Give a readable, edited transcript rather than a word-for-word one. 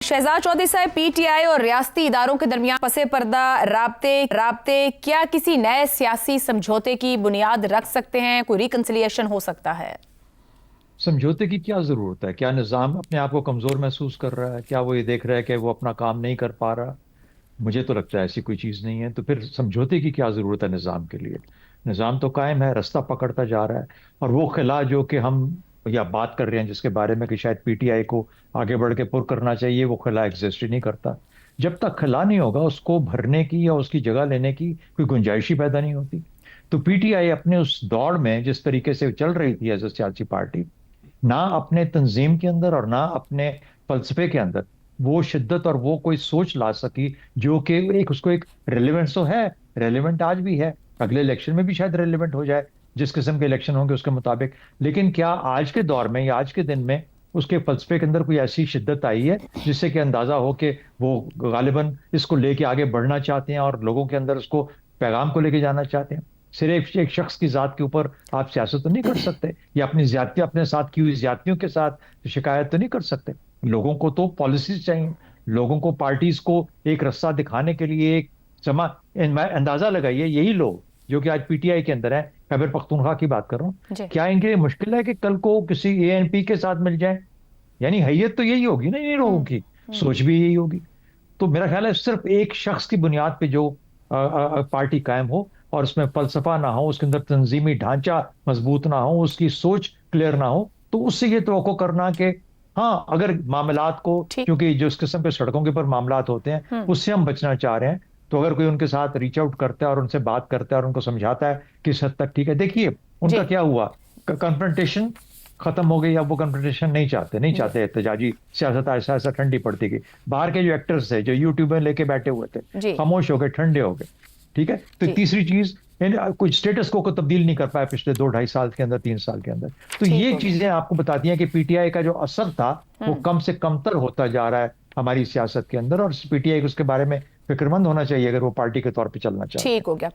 शहजाद चौधरी साहब, पीटीआई और रियासती इदारों के दरमियान पसे पर्दा राब्ते क्या किसी नए सियासी समझौते की बुनियाद रख सकते हैं? कोई रिकंसिलिएशन हो सकता है? समझौते की क्या जरूरत है? क्या निजाम अपने आप को कमजोर महसूस कर रहा है? क्या वो ये देख रहा है कि वो अपना काम नहीं कर पा रहा? मुझे तो लगता है ऐसी कोई चीज नहीं है। तो फिर समझौते की क्या जरूरत है निजाम के लिए? निजाम तो कायम है, रास्ता पकड़ता जा रहा है। और वो खिला जो कि हम या बात कर रहे हैं, जिसके बारे में कि शायद पीटीआई को आगे बढ़ के पुर करना चाहिए, वो खिला एग्जिस्ट ही नहीं करता। जब तक खिला नहीं होगा, उसको भरने की या उसकी जगह लेने की कोई गुंजाइश ही पैदा नहीं होती। तो पीटीआई अपने उस दौड़ में जिस तरीके से चल रही थी एज ए सियासी पार्टी, ना अपने तंजीम के अंदर और ना अपने फलसफे के अंदर वो शिद्दत और वो कोई सोच ला सकी जो कि एक उसको एक रेलिवेंस तो है। रेलिवेंट आज भी है, अगले इलेक्शन में भी शायद रेलिवेंट हो जाए, जिस किस्म के इलेक्शन होंगे उसके मुताबिक। लेकिन क्या आज के दौर में या आज के दिन में उसके फलसफे के अंदर कोई ऐसी शिद्दत आई है जिससे कि अंदाजा हो कि वो गालिबन इसको लेके आगे बढ़ना चाहते हैं और लोगों के अंदर उसको पैगाम को लेके जाना चाहते हैं? सिर्फ एक शख्स की जात के ऊपर आप सियासत तो नहीं कर सकते, या अपनी ज्यादती अपने साथ की हुई ज्यादतियों के साथ तो शिकायत तो नहीं कर सकते। लोगों को तो पॉलिसीज चाहिए। लोगों को पार्टीज को एक रास्ता दिखाने के लिए एक जमा अंदाजा लगाइए, यही लोग जो कि आज पीटीआई के अंदर है, खैबर पख्तूनख्वा की बात कर रहा हूँ, जी। क्या इनके लिए मुश्किल है कि कल को किसी एएनपी के साथ मिल जाए? यानी हैयत तो यही होगी ना इन लोगों हम्म। की, हम्म। सोच भी यही होगी। तो मेरा ख्याल है सिर्फ एक शख्स की बुनियाद पे जो पार्टी कायम हो और उसमें फलसफा ना हो, उसके अंदर तंजीमी ढांचा मजबूत ना हो, उसकी सोच क्लियर ना हो, तो उससे ये तो करना कि हाँ, अगर मामलात को, ठीक। क्योंकि जो इस किस्म के सड़कों के ऊपर मामलात होते हैं हम्म। उससे हम बचना चाह रहे हैं, तो अगर कोई उनके साथ रीच आउट करता है और उनसे बात करता है और उनको समझाता है किस हद तक ठीक है। देखिए उनका जी। क्या हुआ, कन्फ्रंटेशन खत्म हो गई। अब वो कन्फ्रंटेशन नहीं जी। चाहते एहतजाजी सियासत ऐसा ऐसा ठंडी पड़ती गई। बाहर के जो एक्टर्स थे जो यूट्यूब में लेके बैठे हुए थे, जी। खामोश हो गए, ठंडे हो गए। ठीक है। तो जी। तीसरी चीज, कुछ स्टेटस को तब्दील नहीं कर पाया पिछले 2 ढाई साल के अंदर, 3 साल के अंदर। तो ठीक ये हो गया। चीजें आपको बताती हैं कि पीटीआई का जो असर था वो हम्म। कम से कमतर होता जा रहा है हमारी सियासत के अंदर, और पीटीआई को उसके बारे में फिक्रमंद होना चाहिए अगर वो पार्टी के तौर पे चलना चाहते ठीक हैं। हो गया।